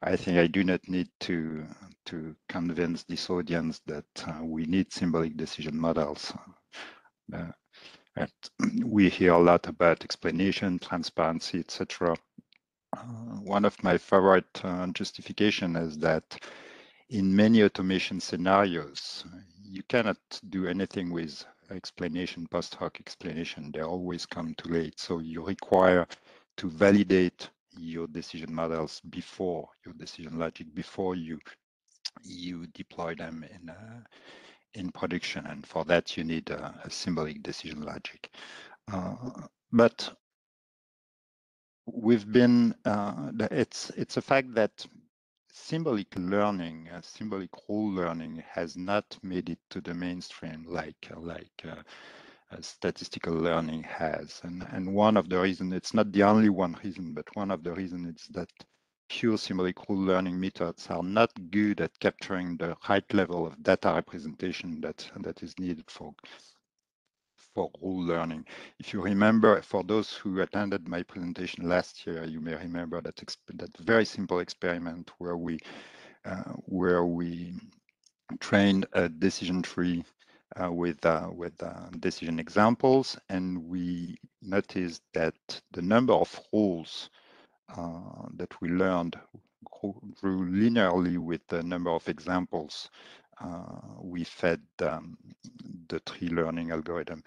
I think I do not need to convince this audience that we need symbolic decision models. And we hear a lot about explanation, transparency, etc. One of my favorite justification is that in many automation scenarios, you cannot do anything with explanation, post hoc explanation. They always come too late. So you require to validate your decision models before your decision logic, before you deploy them in production. And for that, you need a symbolic decision logic. But we've been, it's a fact that symbolic learning, symbolic rule learning has not made it to the mainstream like statistical learning has. And one of the reasons, it's not the only one reason, but one of the reasons is that pure symbolic rule learning methods are not good at capturing the right level of data representation that is needed for rule learning. If you remember, for those who attended my presentation last year, you may remember that very simple experiment where we trained a decision tree with decision examples, and we noticed that the number of rules that we learned grew linearly with the number of examples we fed the tree learning algorithm.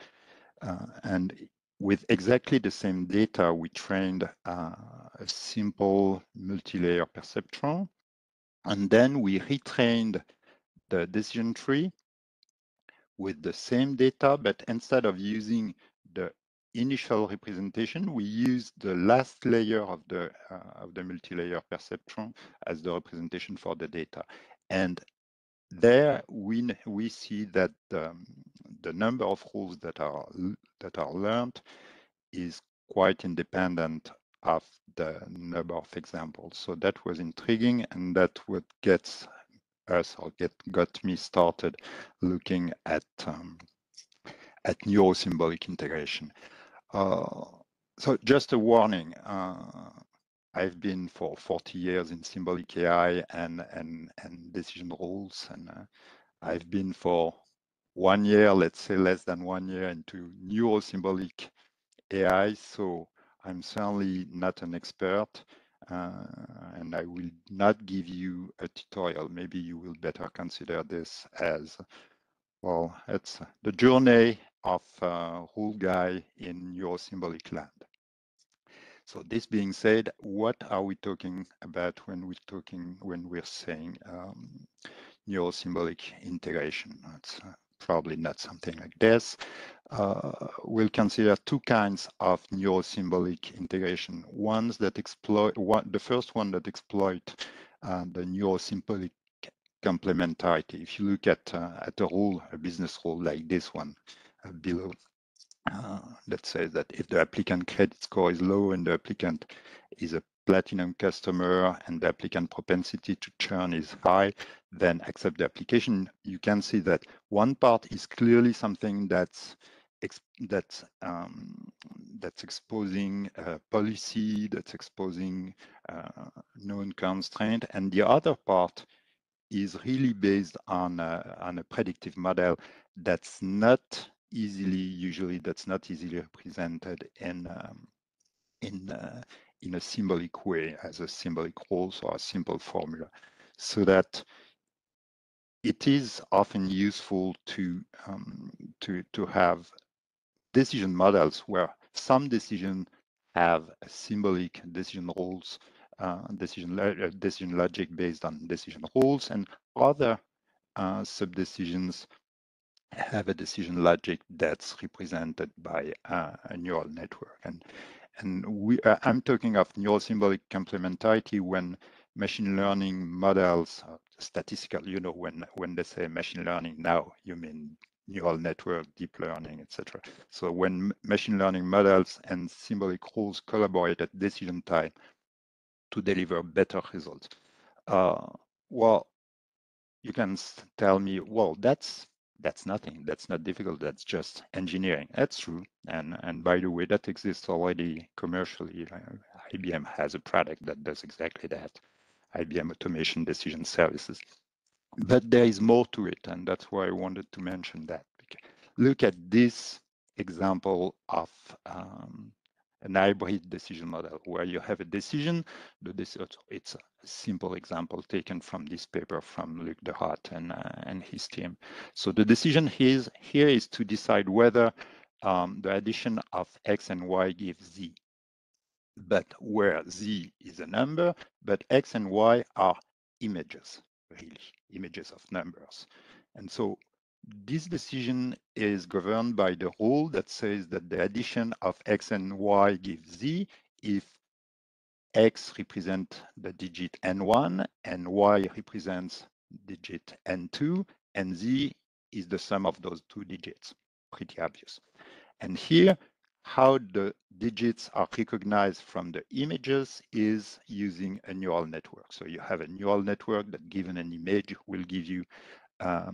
And with exactly the same data, we trained a simple multi-layer perceptron, and then we retrained the decision tree with the same data, but instead of using the initial representation, we used the last layer of the multi-layer perceptron as the representation for the data. And there we see that the number of rules that are learned is quite independent of the number of examples. So that was intriguing, and that what gets us or got me started looking at neuro-symbolic integration. So just a warning. I've been for 40 years in symbolic AI and decision rules, and I've been for 1 year, let's say less than 1 year, into neuro-symbolic AI. So I'm certainly not an expert, and I will not give you a tutorial. Maybe you will better consider this as, well, it's the journey of a rule guy in neuro-symbolic land. So this being said, what are we talking about when we're saying neuro-symbolic integration? It's probably not something like this. We'll consider two kinds of neuro-symbolic integration. Ones that exploit, the first one that exploit the neuro-symbolic complementarity. If you look at a rule, a business rule like this one below, that says that if the applicant credit score is low and the applicant is a platinum customer and the applicant propensity to churn is high, then accept the application. You can see that one part is clearly something that's exposing policy, that's exposing known constraint, and the other part is really based on a predictive model that's not easily represented in a symbolic way as a symbolic rules or a simple formula, so that it is often useful to have decision models where some decisions have a symbolic decision rules, decision logic based on decision rules, and other sub-decisions have a decision logic that's represented by a neural network. And I'm talking of neuro-symbolic complementarity when machine learning models, statistical, you know, when they say machine learning now, you mean neural network, deep learning, etc. So when machine learning models and symbolic rules collaborate at decision time to deliver better results. Well, you can tell me, well, that's nothing. That's not difficult. That's just engineering. That's true. And by the way, that exists already commercially. IBM has a product that does exactly that. IBM Automation Decision Services. But there is more to it, and that's why I wanted to mention that. Look at this example of an hybrid decision model where you have a decision. It's a simple example taken from this paper from Luc de Haat and his team. So the decision here is to decide whether the addition of X and Y gives Z, but where Z is a number, but X and Y are images, really, images of numbers. And so this decision is governed by the rule that says that the addition of X and Y gives Z if X represents the digit N1 and Y represents digit N2, and Z is the sum of those two digits. Pretty obvious. And here, how the digits are recognized from the images is using a neural network. So you have a neural network that, given an image, will give you a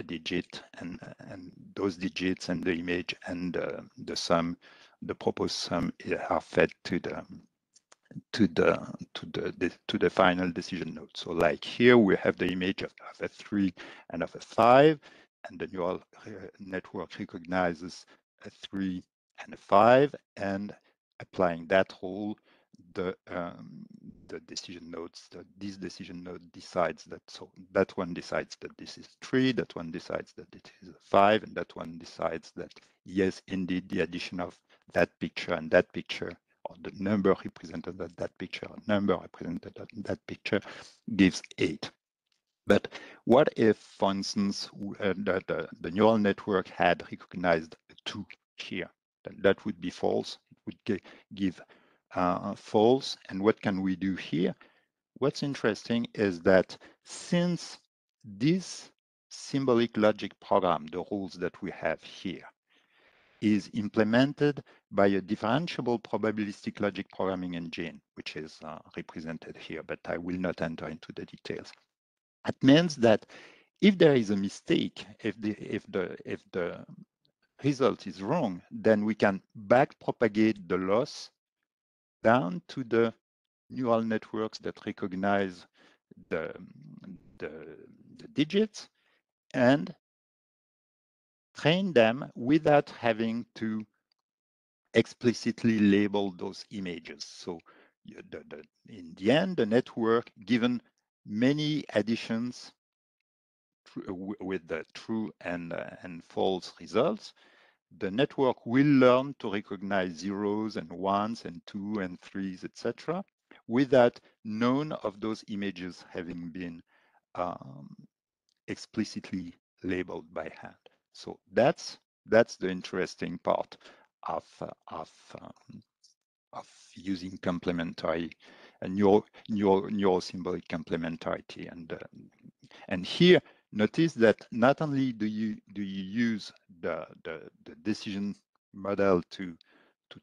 digit, and those digits and the image and the sum, the proposed sum, are fed to the final decision node. So like here we have the image of a 3 and of a 5, and the neural network recognizes a 3 and a 5, and applying that rule, the decision nodes, this decision node decides that, so that one decides that this is 3, that one decides that it is a 5, and that one decides that yes, indeed, the addition of that picture and that picture, or the number represented at that picture, or number represented at that picture, gives 8. But what if, for instance, the neural network had recognized a 2 here? That would be false. It would give false. And what can we do here? What's interesting is that since this symbolic logic program, the rules that we have here, is implemented by a differentiable probabilistic logic programming engine, which is represented here, but I will not enter into the details. It means that if there is a mistake, if the result is wrong, then we can backpropagate the loss down to the neural networks that recognize the digits and train them without having to explicitly label those images. So in the end, the network, given many additions with the true and false results, the network will learn to recognize zeros and ones and two and threes, etc., without none of those images having been explicitly labeled by hand. So that's the interesting part of using complementary neuro-symbolic complementarity. And here, notice that not only do you use the decision model to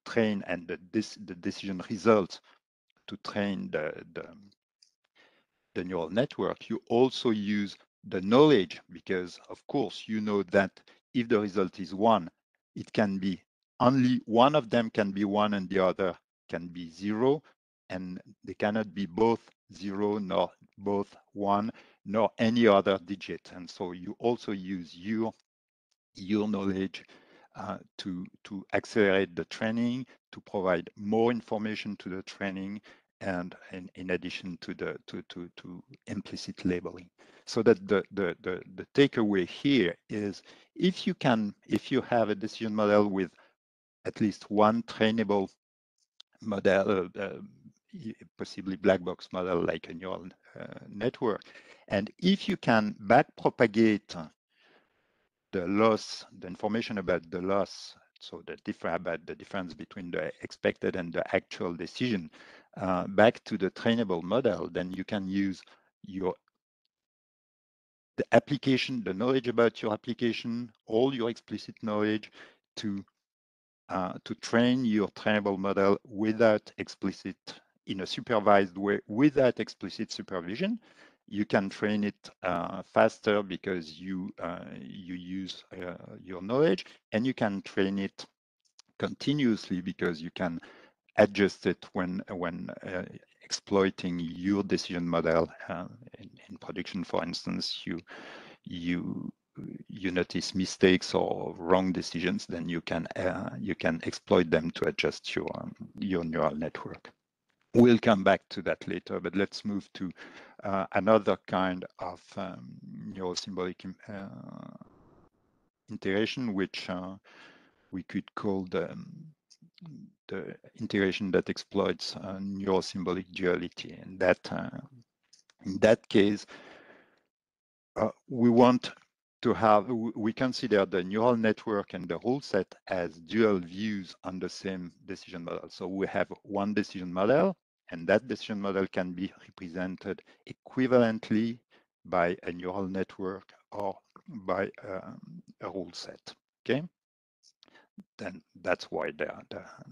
train, and the decision result to train the neural network, you also use the knowledge, because of course you know that if the result is 1, it can be only one of them can be 1 and the other can be 0, and they cannot be both 0 nor both 1 nor any other digit. And so you also use your knowledge to accelerate the training, to provide more information to the training, and in addition to to implicit labeling. So that the takeaway here is, if you have a decision model with at least one trainable model, possibly black box model like a neural network, and if you can backpropagate the loss, the information about the loss, so about the difference between the expected and the actual decision, back to the trainable model, then you can use the application, the knowledge about your application, all your explicit knowledge to train your trainable model without explicit, in a supervised way, without explicit supervision. You can train it faster because you use your knowledge, and you can train it continuously because you can adjust it when exploiting your decision model in production. For instance, you notice mistakes or wrong decisions, then you can exploit them to adjust your neural network. We'll come back to that later, but let's move to another kind of neuro-symbolic integration, which we could call the integration that exploits neuro-symbolic duality. And that in that case, we consider the neural network and the rule set as dual views on the same decision model. So we have one decision model, and that decision model can be represented equivalently by a neural network or by a rule set. Okay, then that's why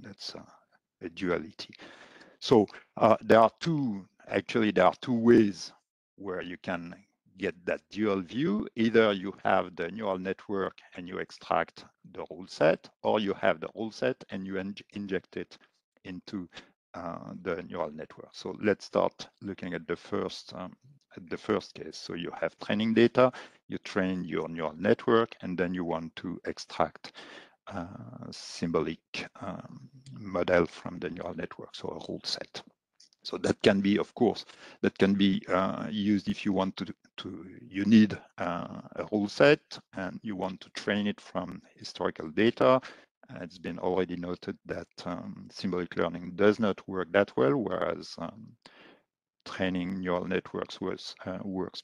that's a duality. So there are two ways where you can get that dual view. Either you have the neural network and you extract the rule set, or you have the rule set and you inject it into the neural network. So let's start looking at the first case. So you have training data, you train your neural network, and then you want to extract symbolic model from the neural network, so a rule set. So that can be, of course, used if you want you need a rule set and you want to train it from historical data. It's been already noted that symbolic learning does not work that well, whereas training neural networks works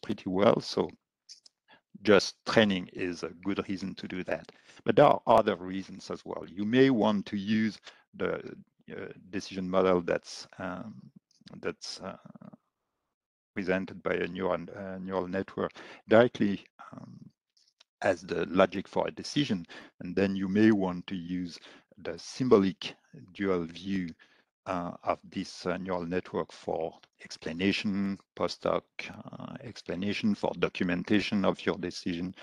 pretty well. So just training is a good reason to do that. But there are other reasons as well. You may want to use the decision model that's presented by a neural network directly as the logic for a decision, and then you may want to use the symbolic dual view of this neural network for explanation, post-hoc explanation, for documentation of your decision.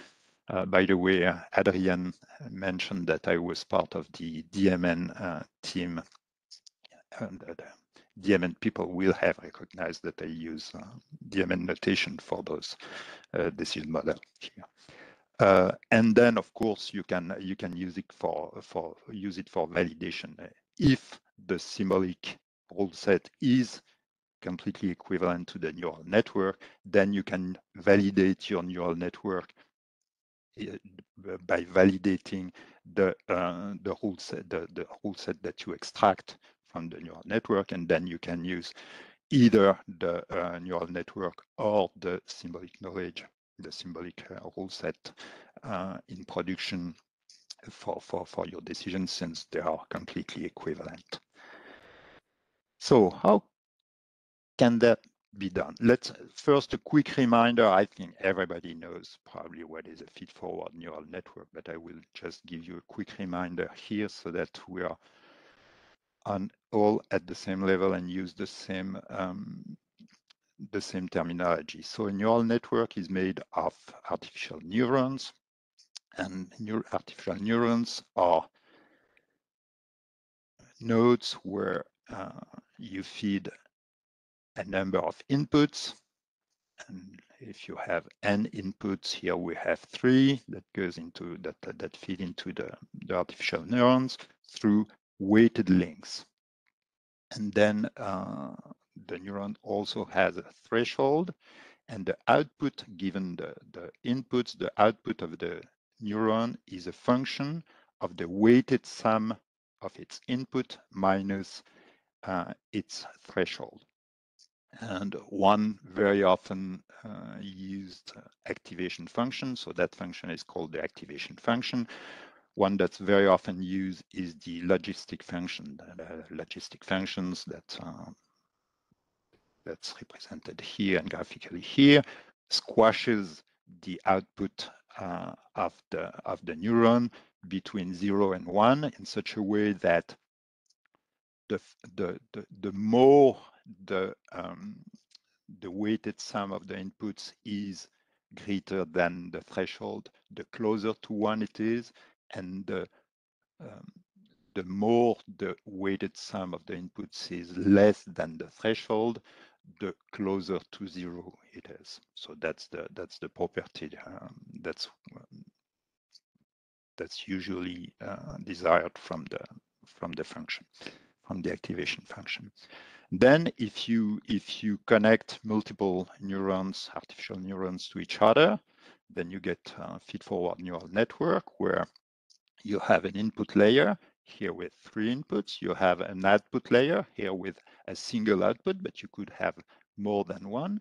By the way, Adrian mentioned that I was part of the DMN team, and DMN people will have recognized that I use DMN notation for those decision models here. And then, of course, you can use it for validation. If the symbolic rule set is completely equivalent to the neural network, then you can validate your neural network by validating the rule set, the rule set that you extract from the neural network, and then you can use either the neural network or the symbolic knowledge, the symbolic rule set in production for your decisions, since they are completely equivalent. So how can that be done? Let's first, a quick reminder. I think everybody knows probably what is a feedforward neural network, but I will just give you a quick reminder here so that we are all at the same level and use the same terminology. So a neural network is made of artificial neurons, and artificial neurons are nodes where you feed a number of inputs. And if you have n inputs, here we have 3 that goes into that feed into the artificial neurons through weighted links. And then the neuron also has a threshold, and the output, given the inputs, the output of the neuron is a function of the weighted sum of its input minus its threshold. And one very often used activation function, so that function is called the activation function. One that's very often used is the logistic function. The logistic functions that's represented here and graphically here squashes the output of the neuron between 0 and 1 in such a way that the more the weighted sum of the inputs is greater than the threshold, the closer to 1 it is, and the more the weighted sum of the inputs is less than the threshold, the closer to zero it is. So that's the property that's usually desired from the function, from the activation function. Then if you connect multiple neurons, artificial neurons to each other, then you get a feed-forward neural network where you have an input layer here with 3 inputs. You have an output layer here with a single output, but you could have more than one.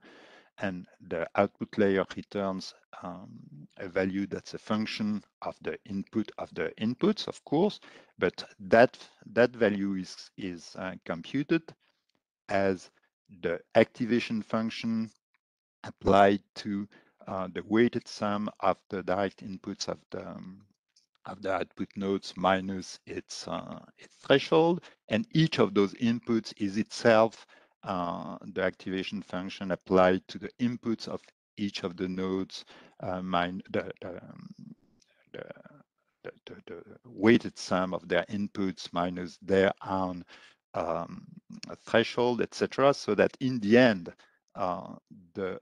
And the output layer returns a value that's a function of the input of the inputs, of course, but that value is computed as the activation function applied to the weighted sum of the direct inputs of the output nodes minus its threshold, and each of those inputs is itself the activation function applied to the inputs of each of the nodes the weighted sum of their inputs minus their own threshold, etc., so that in the end, the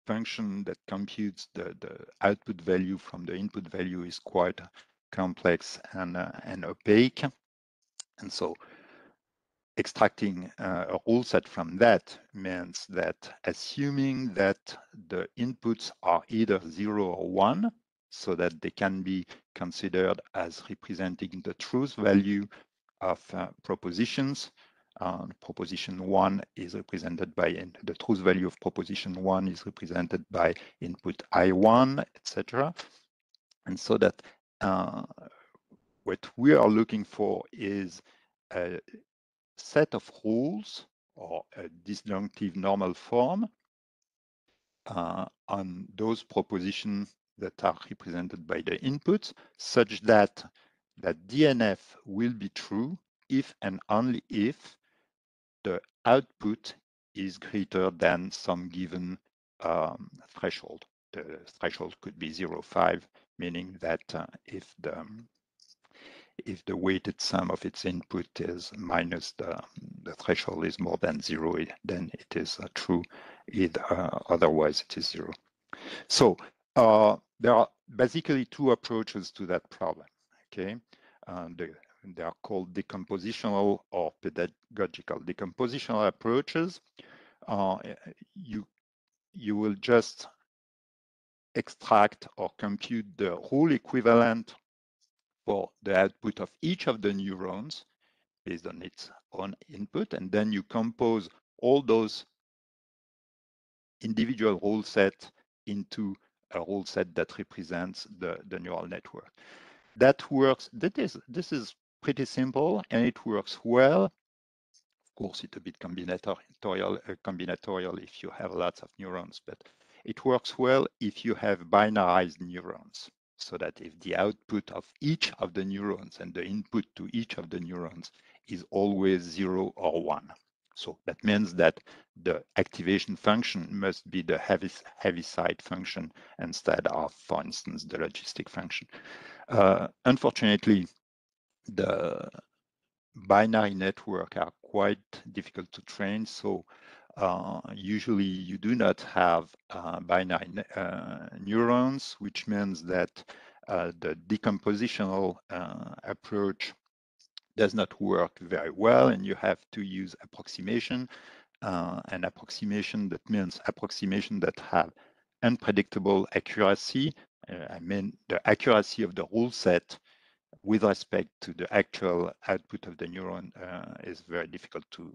function that computes the output value from the input value is quite complex and opaque. And so extracting a rule set from that means that assuming that the inputs are either 0 or 1, so that they can be considered as representing the truth value of propositions. Proposition 1 is represented by, the truth value of proposition 1 is represented by input I1, etc. And so that what we are looking for is a set of rules or a disjunctive normal form on those propositions that are represented by the inputs, such that DNF will be true if and only if the output is greater than some given threshold. The threshold could be 0.5, meaning that if the weighted sum of its input is minus the threshold is more than 0, then it is true. Otherwise, it is 0. So there are basically 2 approaches to that problem. Okay, they are called decompositional or pedagogical. Decompositional approaches, you will just extract or compute the rule equivalent for the output of each of the neurons based on its own input, and then you compose all those individual rule sets into a rule set that represents the neural network. That works. This is pretty simple, and it works well. Of course, it's a bit combinatorial if you have lots of neurons, but it works well if you have binarized neurons, so that if the output of each of the neurons and the input to each of the neurons is always 0 or 1. So that means that the activation function must be the heaviside function instead of, for instance, the logistic function. Unfortunately, the binary network are quite difficult to train. So usually you do not have binary neurons, which means that the decompositional approach does not work very well, and you have to use approximation. An approximation, that means approximation that have unpredictable accuracy. I mean, the accuracy of the rule set with respect to the actual output of the neuron is very difficult to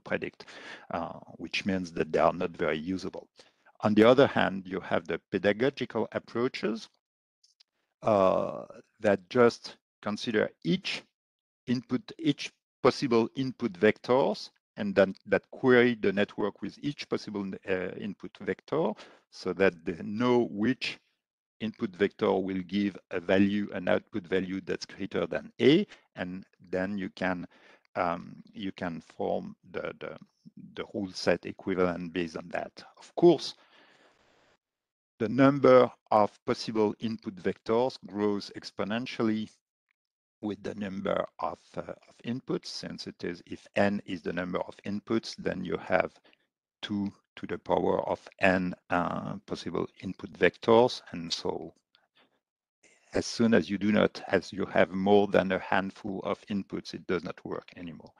predict, which means that they are not very usable. On the other hand, you have the pedagogical approaches that just consider each possible input vectors, and then that query the network with each possible input vector, so that they know which input vector will give a value, an output value that's greater than A, and then you can form the rule set equivalent based on that. Of course, the number of possible input vectors grows exponentially with the number of inputs, since it is, if n is the number of inputs, then you have 2 to the power of n possible input vectors. And so as soon as you you have more than a handful of inputs, it does not work anymore.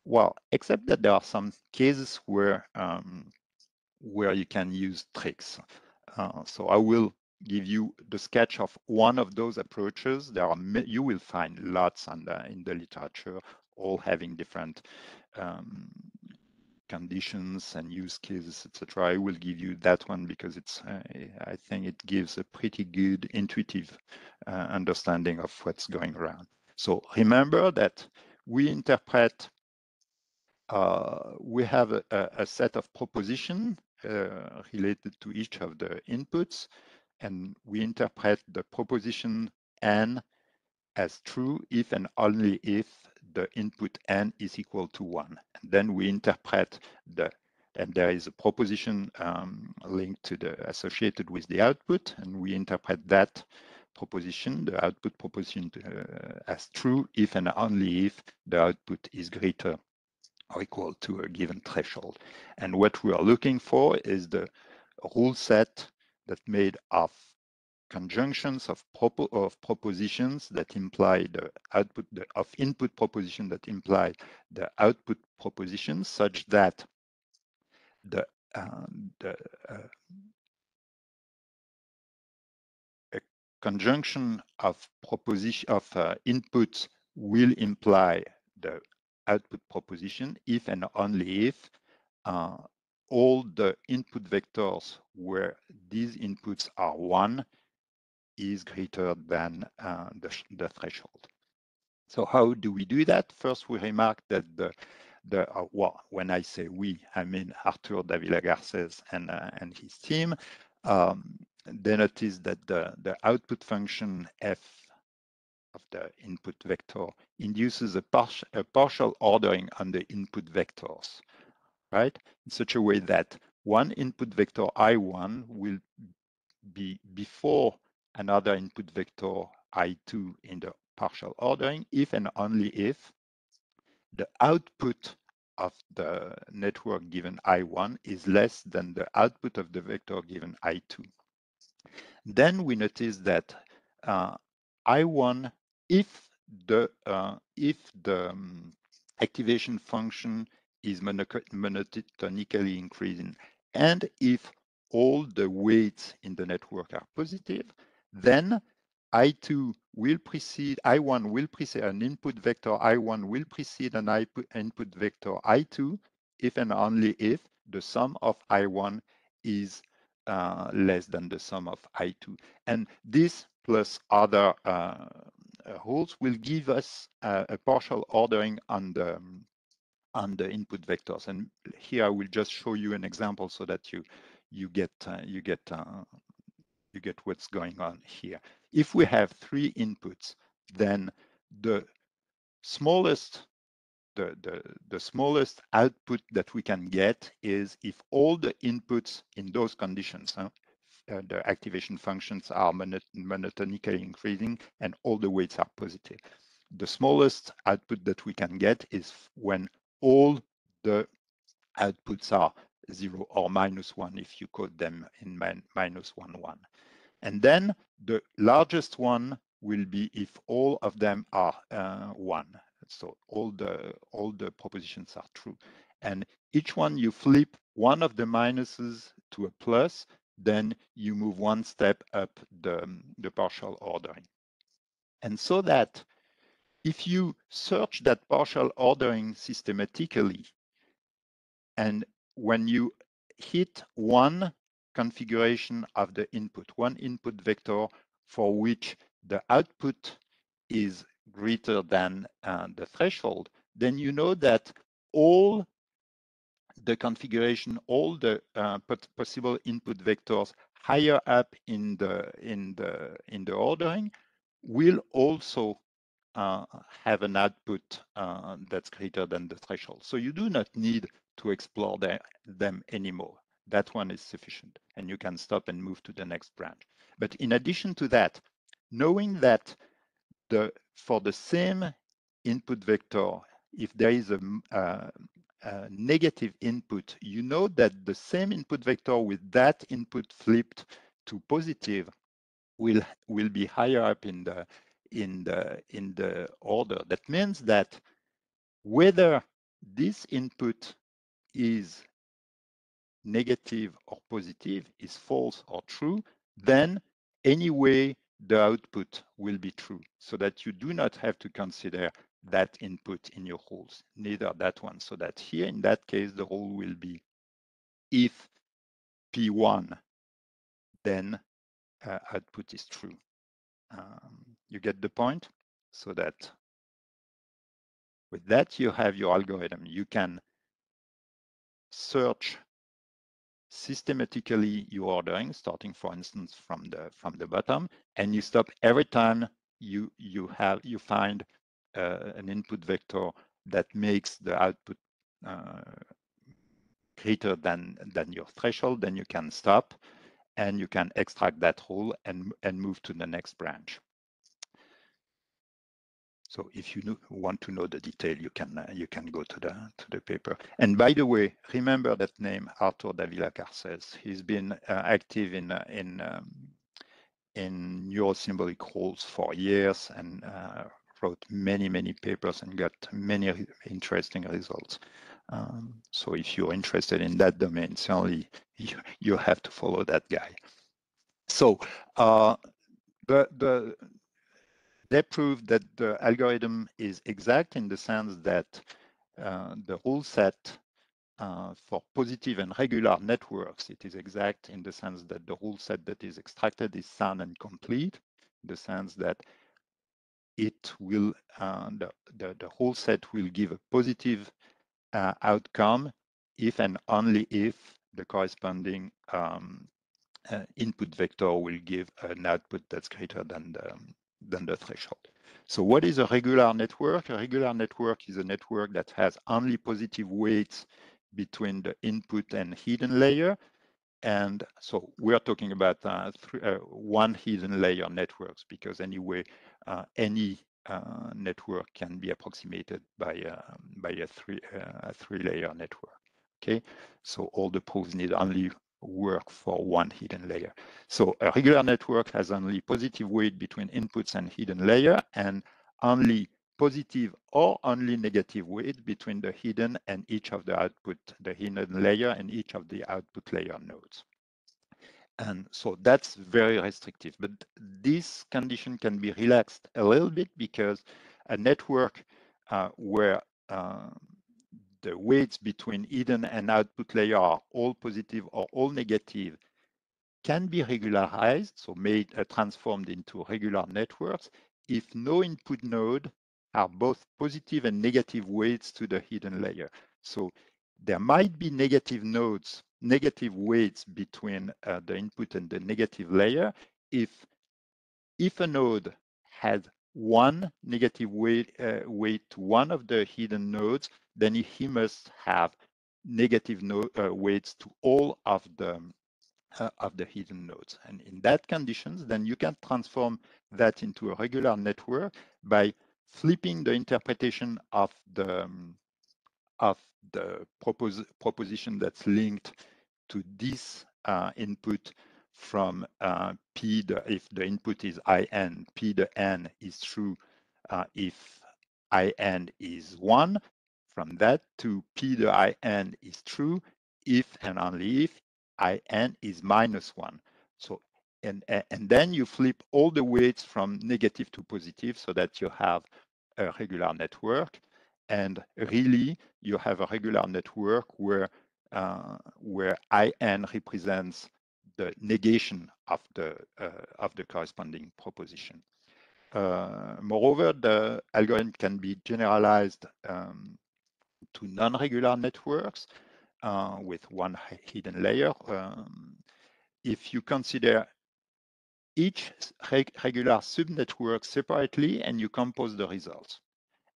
Well, except that there are some cases where you can use tricks. So I will give you the sketch of one of those approaches. You will find lots in the literature, all having different conditions and use cases, etc. I will give you that one because I think it gives a pretty good intuitive understanding of what's going around. So remember that we interpret, we have a set of propositions related to each of the inputs, and we interpret the proposition n as true if and only if the input n is equal to 1. And then we interpret and there is a proposition linked to associated with the output, and we interpret that proposition, the output proposition, as true if and only if the output is greater or equal to a given threshold. And what we are looking for is the rule set that's made of conjunctions of propositions that imply the output of input proposition that imply the output proposition, such that the a conjunction of inputs will imply the output proposition if and only if all the input vectors where these inputs are 1 is greater than the threshold. So how do we do that? First, we remark that well, when I say we, I mean Arthur Davila-Garcés and his team. They notice that the output function f of the input vector induces a partial ordering on the input vectors, right? In such a way that one input vector I1 will be before another input vector I2 in the partial ordering, if and only if the output of the network given I1 is less than the output of the vector given I2. Then we notice that I1, if the activation function is monotonically increasing, and if all the weights in the network are positive, then I2 will precede, I1 will precede an input vector, I1 will precede an input vector I2, if and only if the sum of I1 is less than the sum of I2. And this plus other rules will give us a partial ordering on the input vectors. And here I will just show you an example so that you get what's going on here. If we have 3 inputs, then the smallest output that we can get is if all the inputs in those conditions, the activation functions are monotonically increasing and all the weights are positive. The smallest output that we can get is when all the outputs are 0 or -1 if you code them in -1, 1. And then the largest one will be if all of them are 1. So all the propositions are true. And each one you flip one of the minuses to a plus, then you move one step up the partial ordering. And so that if you search that partial ordering systematically, and when you hit one configuration of the input, one input vector for which the output is greater than the threshold, then you know that all the configuration, all the possible input vectors higher up in the ordering will also have an output that's greater than the threshold. So you do not need to explore them anymore. That one is sufficient. and you can stop and move to the next branch. But in addition to that, knowing that for the same input vector, if there is a negative input, you know that the same input vector with that input flipped to positive will be higher up in the order. That means that whether this input is negative or positive, is false or true, then anyway the output will be true, so that you do not have to consider that input in your rules, neither that one. So that here in that case the rule will be if P1, then output is true. You get the point? So that with that you have your algorithm. You can search systematically your ordering, starting, for instance, from the bottom, and you stop every time you find an input vector that makes the output greater than your threshold. Then you can stop, and you can extract that rule and move to the next branch. So if you want to know the detail, you can go to the paper. And by the way, remember that name, Arthur Davila Garces. He's been active in neuro-symbolic rules for years and wrote many papers and got many interesting results. So if you're interested in that domain, certainly you have to follow that guy. So they proved that the algorithm is exact in the sense that the rule set for positive and regular networks, it is exact in the sense that the rule set that is extracted is sound and complete, in the sense that it will, the rule set will give a positive outcome if and only if the corresponding input vector will give an output that's greater than the threshold. So what is a regular network? A regular network is a network that has only positive weights between the input and hidden layer. And so we're talking about one hidden layer networks, because anyway, any network can be approximated by a three-layer network. Okay, so all the proofs need only work for one hidden layer. So a regular network has only positive weight between inputs and hidden layer, and only positive or only negative weight between the hidden and each of the output, the hidden layer and each of the output layer nodes. And so that's very restrictive, but this condition can be relaxed a little bit, because a network where the weights between hidden and output layer are all positive or all negative can be regularized, so made transformed into regular networks, if no input node are both positive and negative weights to the hidden layer. So there might be negative nodes, negative weights between the input and the negative layer. If a node has one negative weight to one of the hidden nodes, then he must have negative weights to all of the hidden nodes. And in that conditions, then you can transform that into a regular network by flipping the interpretation of the proposition that's linked to this input from P, if the input is IN, P the N is true if IN is 1. From that to P the IN is true if and only if IN is -1. So and then you flip all the weights from negative to positive, so that you have a regular network. And really, you have a regular network where IN represents the negation of the corresponding proposition. Moreover, the algorithm can be generalized to non-regular networks with one hidden layer. If you consider each regular subnetwork separately and you compose the results.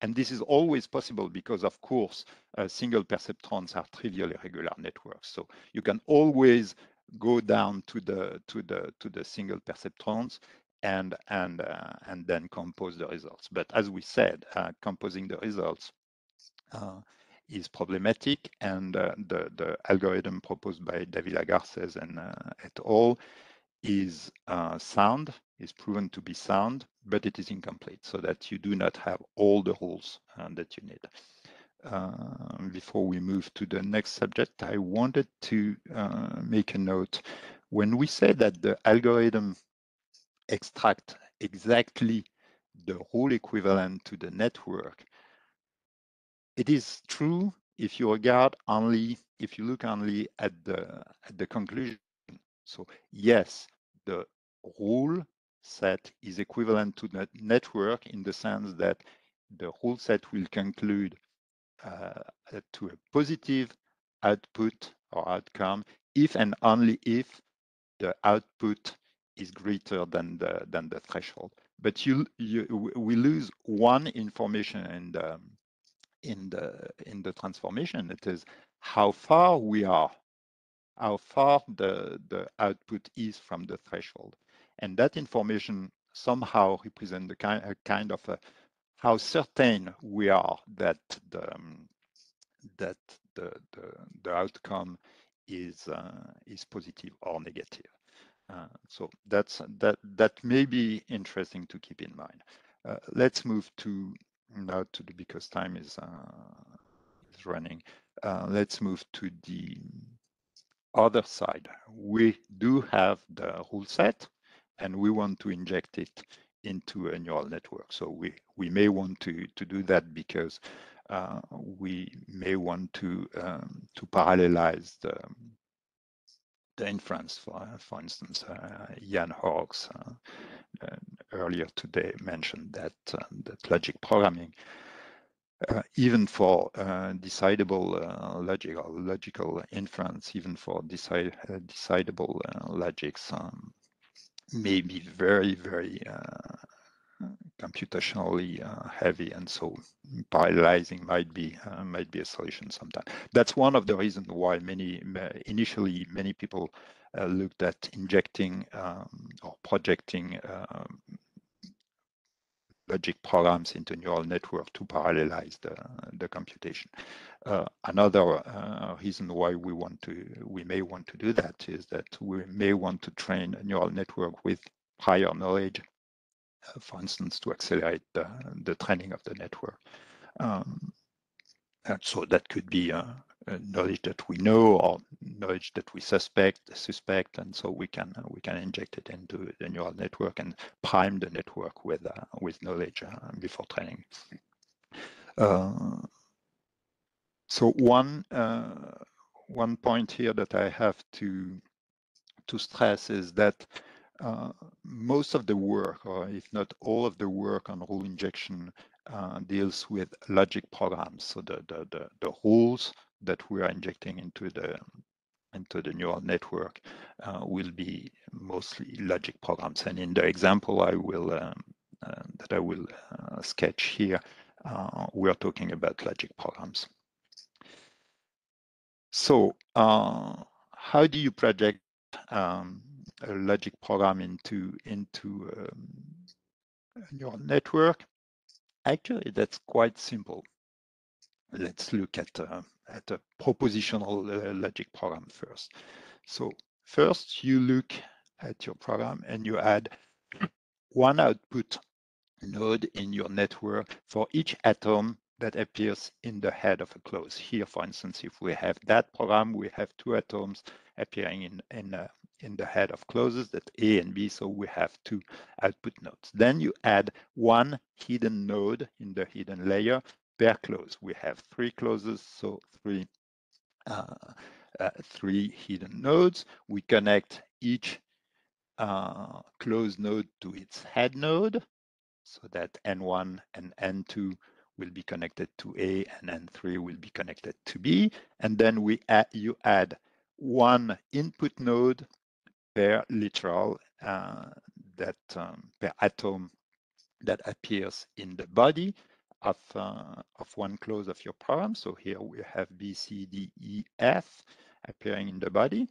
And this is always possible because, of course, single perceptrons are trivially regular networks. So you can always go down to the single perceptrons and then compose the results. But as we said, composing the results is problematic, and the algorithm proposed by Davila Garces and et al. Is sound, is proven to be sound, but it is incomplete, so that you do not have all the rules that you need. Before we move to the next subject, I wanted to make a note. When we say that the algorithm extract exactly the rule equivalent to the network, it is true if you look only at the conclusion. So yes, the rule set is equivalent to the network in the sense that the rule set will conclude to a positive output or outcome if and only if the output is greater than the threshold. But we lose one information in the transformation. It is how far we are, how far the output is from the threshold, and that information somehow represents a kind of how certain we are that the outcome is positive or negative. So that may be interesting to keep in mind. Let's move now to because time is running. Let's move to the other side. We do have the rule set, and we want to inject it into a neural network. So we may want to do that because we may want to parallelize the inference. For instance, Jan Hawks earlier today mentioned that logic programming, even for decidable logical inference, even for decidable logics, may be very, very computationally heavy, and so parallelizing might be a solution sometimes. That's one of the reasons why initially many people looked at injecting or projecting logic programs into neural network to parallelize the computation. Another reason why we may want to do that is that we may want to train a neural network with prior knowledge, for instance, to accelerate the training of the network. And so that could be knowledge that we know or knowledge that we suspect, and so we can inject it into the neural network and prime the network with knowledge before training. So one point here that I have to stress is that most of the work, or if not all of the work on rule injection, deals with logic programs. So the rules that we are injecting into the neural network will be mostly logic programs. And in the example I will sketch here, we are talking about logic programs. So how do you project a logic program into a neural network? Actually, that's quite simple. Let's look at a propositional logic program first. So first, you look at your program and you add one output node in your network for each atom that appears in the head of a clause. Here, for instance, if we have that program, we have two atoms appearing in the head of clauses, that A and B, so we have two output nodes. Then you add one hidden node in the hidden layer per clause. We have three clauses, so three hidden nodes. We connect each clause node to its head node, so that N1 and N2 will be connected to A and N3 will be connected to B. And then you add one input node per literal per atom that appears in the body of one clause of your program. So here we have B, C, D, E, F appearing in the body.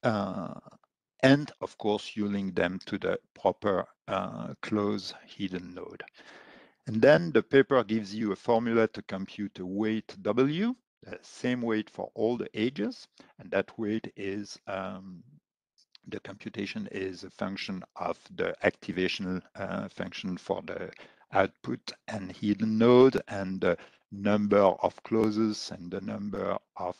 And of course, you link them to the proper close hidden node. And then the paper gives you a formula to compute a weight W, the same weight for all the ages, and that weight is the computation is a function of the activation function for the output and hidden node, and the number of closes and the number of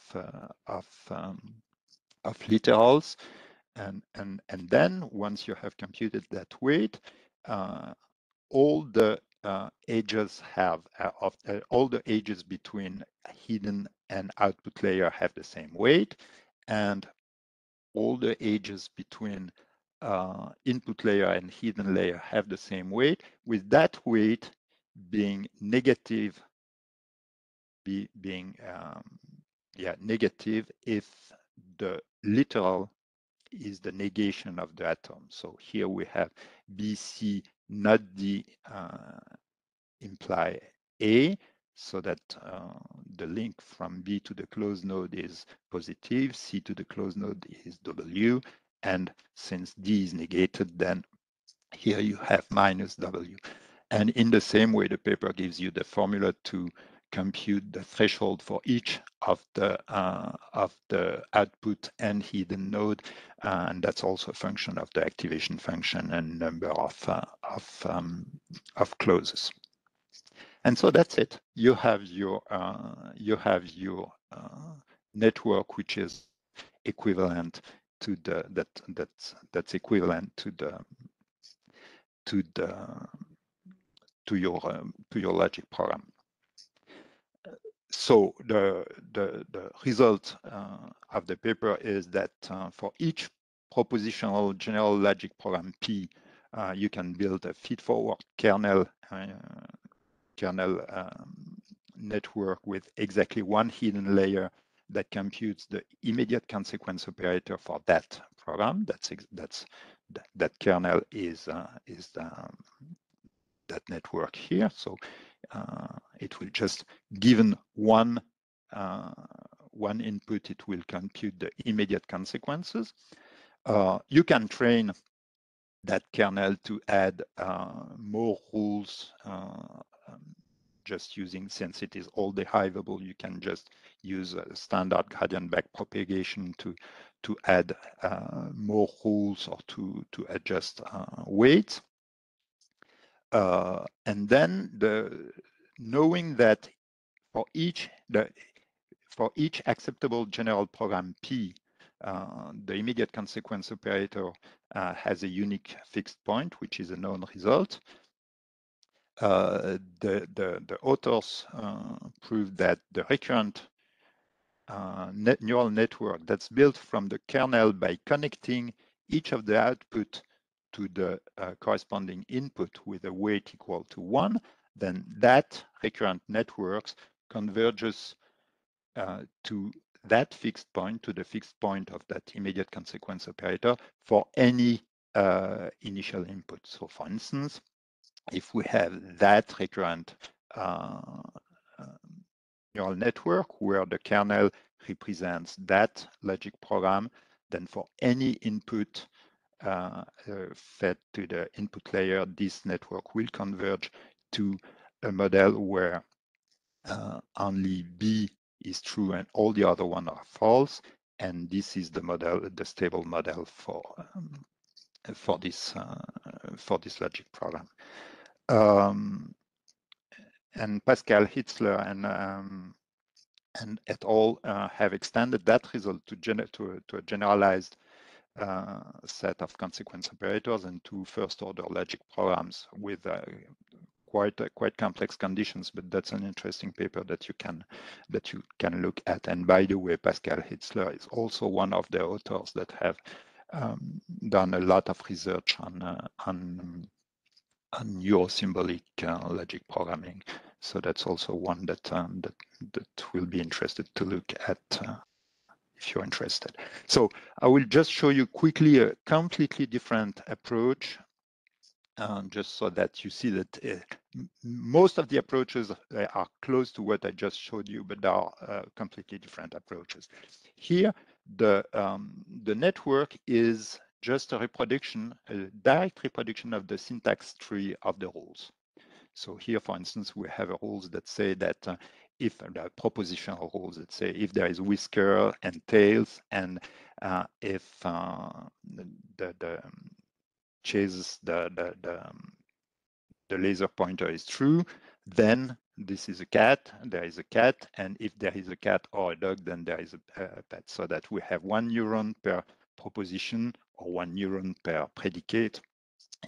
literals. And then once you have computed that weight, all the edges have all the edges between hidden and output layer have the same weight, and all the edges between input layer and hidden layer have the same weight, with that weight being negative, negative if the literal is the negation of the atom. So here we have BC not D imply A, so that the link from B to the closed node is positive, C to the closed node is W, and since D is negated, then here you have minus W. And in the same way, the paper gives you the formula to compute the threshold for each of the output and hidden node, and that's also a function of the activation function and number of closes. And so that's it. You have your network, which is equivalent to the that's equivalent to your logic program. So the result of the paper is that for each propositional general logic program P, you can build a feedforward kernel network with exactly one hidden layer that computes the immediate consequence operator for that program. That kernel is that network here. So it will just, given one input, it will compute the immediate consequences. You can train that kernel to add more rules, just using, since it is all derivable, you can just use a standard gradient backpropagation to add more rules or to adjust weights. And then knowing that for each acceptable general program P, the immediate consequence operator has a unique fixed point, which is a known result. The authors proved that the recurrent neural network that's built from the kernel by connecting each of the output to the corresponding input with a weight equal to 1, then that recurrent networks converges to that fixed point, to the fixed point of that immediate consequence operator for any initial input. So for instance, if we have that recurrent neural network where the kernel represents that logic program, then for any input fed to the input layer, this network will converge to a model where only B is true and all the other ones are false. And this is the model, the stable model for this logic program. And Pascal Hitzler and et al. Have extended that result to a generalized set of consequence operators and to first-order logic programs with quite complex conditions. But that's an interesting paper that you can look at. And by the way, Pascal Hitzler is also one of the authors that have done a lot of research on Neuro-Symbolic logic programming. So that's also one that will be interested to look at if you're interested. So I will just show you quickly a completely different approach, just so that you see that most of the approaches are close to what I just showed you, but there are completely different approaches. Here, The network is just a reproduction, a direct reproduction of the syntax tree of the rules. So here, for instance, we have rules that say that if there are propositional rules that say if there is whisker and tails, and if the chases the laser pointer is true, then this is a cat, there is a cat, and if there is a cat or a dog, then there is a pet. So that we have 1 neuron per proposition or 1 neuron per predicate.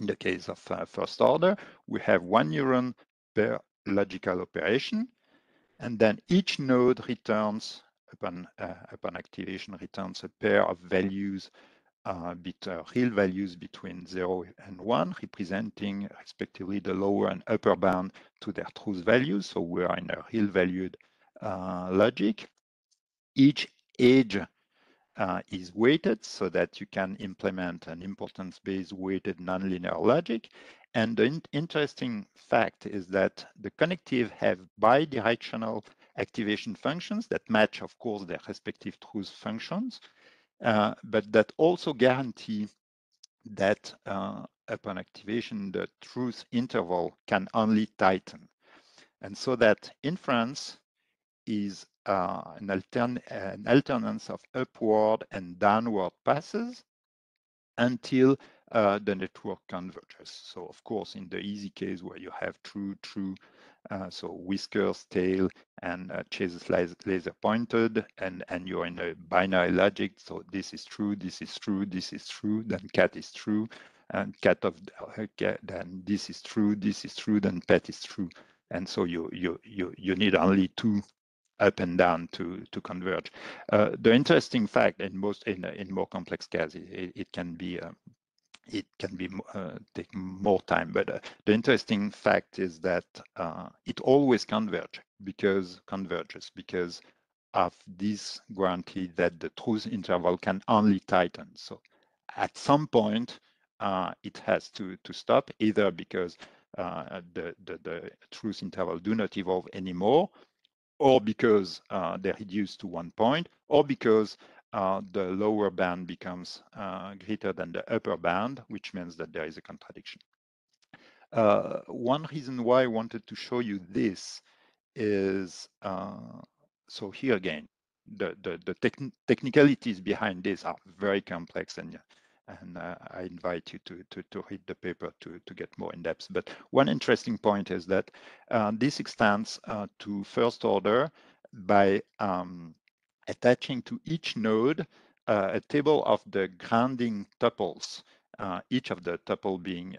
In the case of first order, we have 1 neuron per logical operation, and then each node returns, upon activation, returns a pair of values, real values between 0 and 1, representing respectively the lower and upper bound to their truth values. So we are in a real valued logic. Each edge is weighted so that you can implement an importance-based weighted nonlinear logic. And the interesting fact is that the connective have bidirectional activation functions that match, of course, their respective truth functions, but that also guarantee that upon activation, the truth interval can only tighten. And so that inference is an alternance of upward and downward passes until the network converges. So of course, in the easy case where you have true, so whiskers, tail, and chases laser pointed, and you're in a binary logic. So this is true, this is true, this is true, then cat is true, and then this is true, then pet is true. And so you need only 2 up and down to converge. The interesting fact in more complex cases, it can be take more time, but the interesting fact is that it always converges because of this guarantee that the truth interval can only tighten. So at some point, it has to stop, either because the truth interval do not evolve anymore, or because they reduce to 1 point, or because the lower bound becomes greater than the upper bound, which means that there is a contradiction. One reason why I wanted to show you this is, so here again, the technicalities behind this are very complex, and I invite you to read the paper to get more in depth. But one interesting point is that this extends to first order by attaching to each node a table of the grounding tuples, each of the tuple being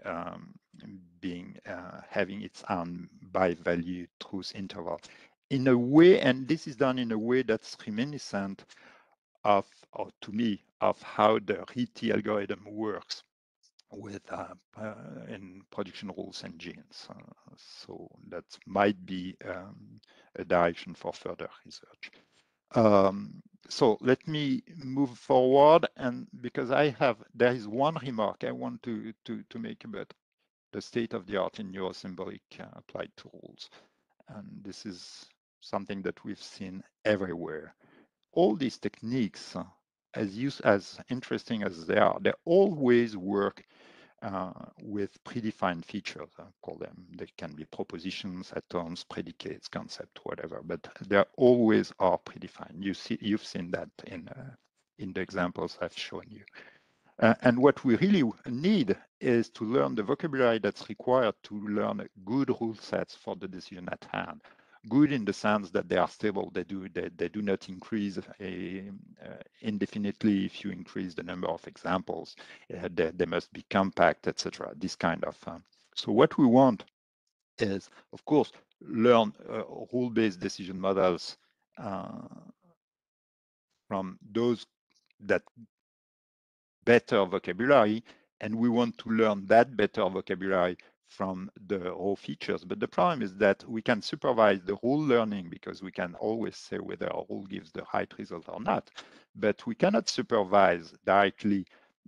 having its own bi-value truth interval. In a way, and this is done in a way that's reminiscent of, or to me, of how the RT algorithm works with in production rules and genes. So that might be a direction for further research. So let me move forward, and because there is one remark I want to make about the state of the art in Neuro-Symbolic applied to rules. And this is something that we've seen everywhere. All these techniques, as interesting as they always work with predefined features. I call them. They can be propositions, atoms, predicates, concept, whatever. But they always are predefined. You've seen that in the examples I've shown you. And what we really need is to learn the vocabulary that's required to learn good rule sets for the decision at hand. Good in the sense that they are stable. They do not increase indefinitely if you increase the number of examples. They must be compact, etc. This kind of. So what we want is, of course, learn rule-based decision models from those that better vocabulary, and we want to learn that better vocabulary from the raw features. But the problem is that we can supervise the rule learning because we can always say whether a rule gives the right result or not, but we cannot supervise directly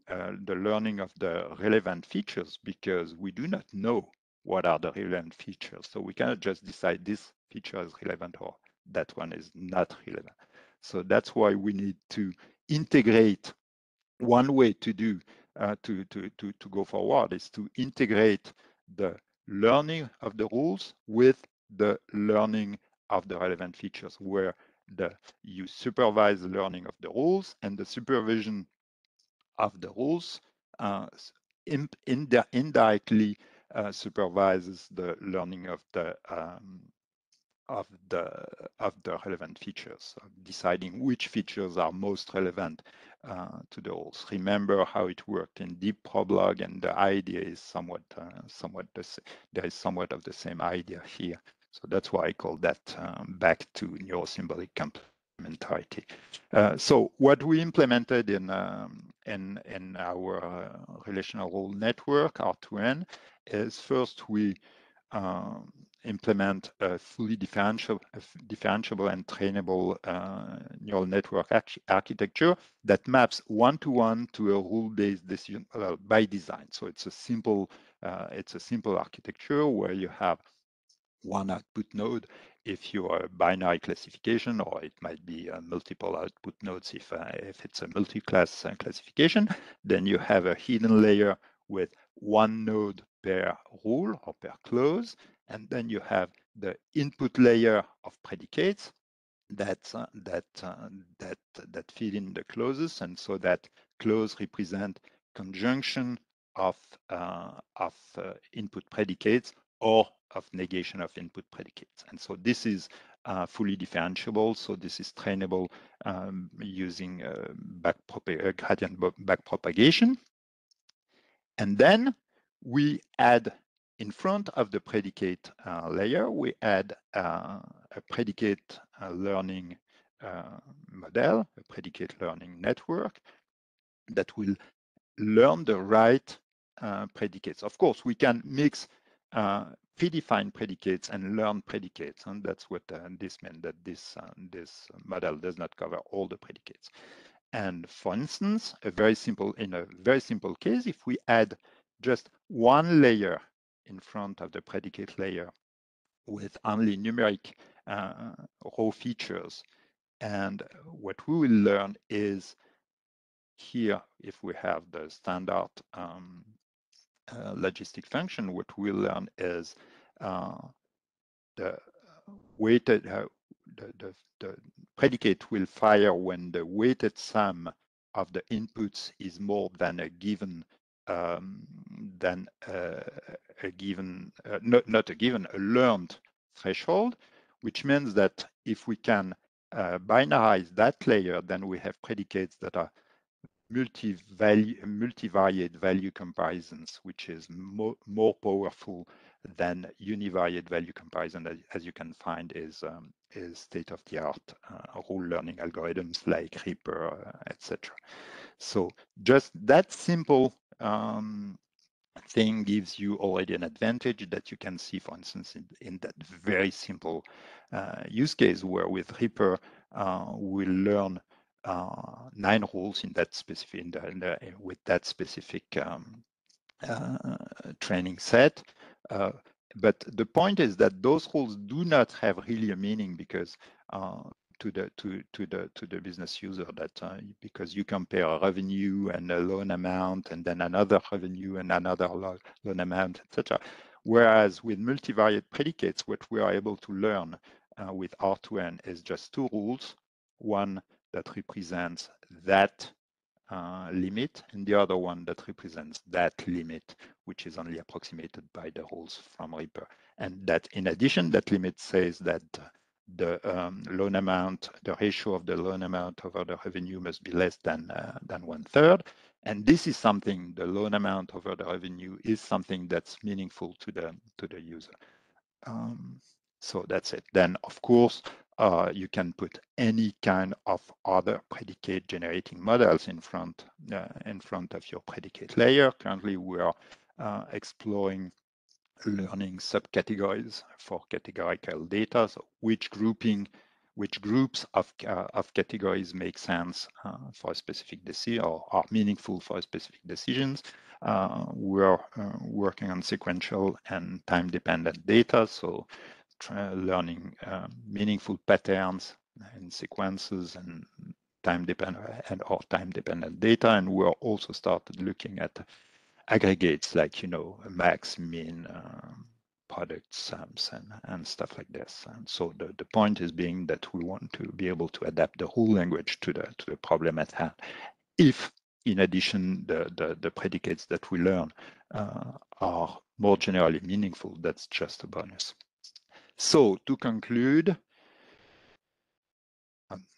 the learning of the relevant features because we do not know what are the relevant features. So we cannot just decide this feature is relevant or that one is not relevant. So that's why we need to integrate. One way to do to go forward is to integrate the learning of the rules with the learning of the relevant features, where you supervise the learning of the rules, and the supervision of the rules indirectly supervises the learning of the relevant features, deciding which features are most relevant to the rules. Remember how it worked in DeepProbLog, and the idea is somewhat there is somewhat of the same idea here. So that's why I call that back to neuro-symbolic complementarity. So what we implemented in our relational rule network, R2N, is first we implement a fully differentiable and trainable neural network architecture that maps one-to-one to a rule-based decision by design. So it's a simple architecture where you have one output node if you are a binary classification, or it might be multiple output nodes if it's a multi-class classification. Then you have a hidden layer with one node per rule or per clause, and then you have the input layer of predicates that feed in the clauses, and so that clause represent conjunction of input predicates or of negation of input predicates. And so this is fully differentiable. So this is trainable using gradient backpropagation. And then we add, in front of the predicate layer, we add a predicate learning model, a predicate learning network that will learn the right predicates. Of course, we can mix predefined predicates and learn predicates, and that's what this meant, that this model does not cover all the predicates. And for instance, in a very simple case, if we add just one layer in front of the predicate layer with only numeric raw features, and what we will learn is here, if we have the standard logistic function, what we'll learn is the weighted the predicate will fire when the weighted sum of the inputs is more than a given a learned threshold, which means that if we can binarize that layer, then we have predicates that are multivariate value comparisons, which is more powerful than univariate value comparison, as you can find is state-of-the-art rule learning algorithms like Reaper, etc. So just that simple thing gives you already an advantage that you can see, for instance, in that very simple use case where with Reaper we'll learn 9 rules in that specific with that specific training set. But the point is that those rules do not have really a meaning, because to the business user, that because you compare a revenue and a loan amount, and then another revenue and another loan amount, etc. Whereas with multivariate predicates, what we are able to learn with R2N is just 2 rules, one that represents that limit, and the other one that represents that limit, which is only approximated by the rules from Reaper. And that, in addition, that limit says that the loan amount, the ratio of the loan amount over the revenue must be less than 1/3. And this is something, the loan amount over the revenue is something that's meaningful to the user. So that's it. Then, of course, you can put any kind of other predicate generating models in front of your predicate layer. Currently, we are exploring learning subcategories for categorical data. So which groups of categories make sense for a specific decision, or are meaningful for specific decisions. We are working on sequential and time-dependent data, so learning meaningful patterns and sequences and time-dependent and or time-dependent data, and we also started looking at aggregates like, max, min, product sums and stuff like this. And so the point is being that we want to be able to adapt the whole language to the problem at hand. If, in addition, the predicates that we learn are more generally meaningful, that's just a bonus. So to conclude,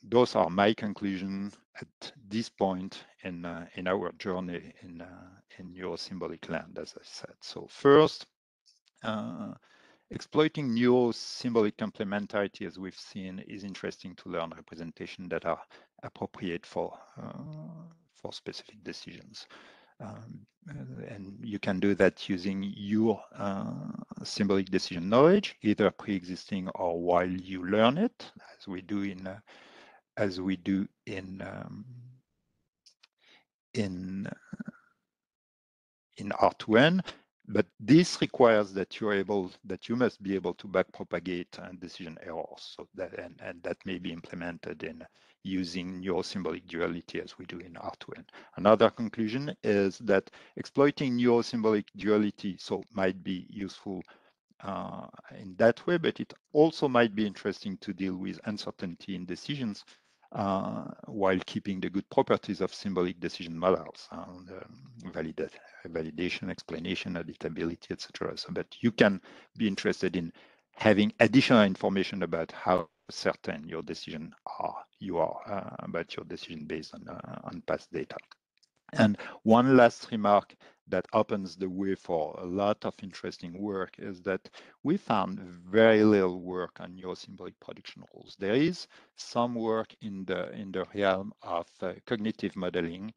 those are my conclusions at this point in our journey in neuro-symbolic land, as I said. So first, exploiting neuro-symbolic complementarity, as we've seen, is interesting to learn representation that are appropriate for specific decisions. And you can do that using your symbolic decision knowledge, either pre-existing or while you learn it, as we do in R2N. But this requires that you must be able to backpropagate decision errors. So that and that may be implemented in using neuro-symbolic duality as we do in R2N. Another conclusion is that exploiting neuro-symbolic duality might be useful in that way, but it also might be interesting to deal with uncertainty in decisions while keeping the good properties of symbolic decision models, validation, explanation, editability, etc. So that you can be interested in having additional information about how certain your decision you are about your decision based on past data. And one last remark that opens the way for a lot of interesting work is that we found very little work on neuro-symbolic prediction rules. There is some work in the realm of cognitive modeling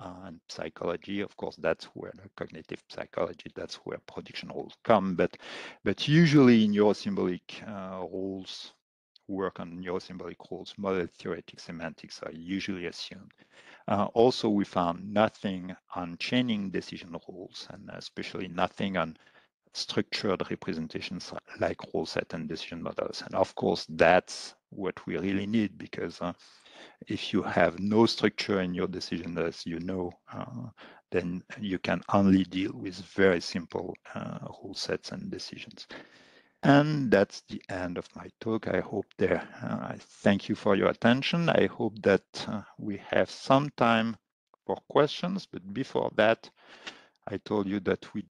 and psychology. Of course, that's where the cognitive psychology, that's where prediction rules come. But usually in neuro-symbolic rules, work on neuro-symbolic rules, model theoretic semantics are usually assumed. Also, we found nothing on chaining decision rules, and especially nothing on structured representations like rule set and decision models. And of course, that's what we really need, because if you have no structure in your decision, as you know, then you can only deal with very simple rule sets and decisions. And that's the end of my talk. I hope I thank you for your attention. I hope that we have some time for questions, but before that, I told you that we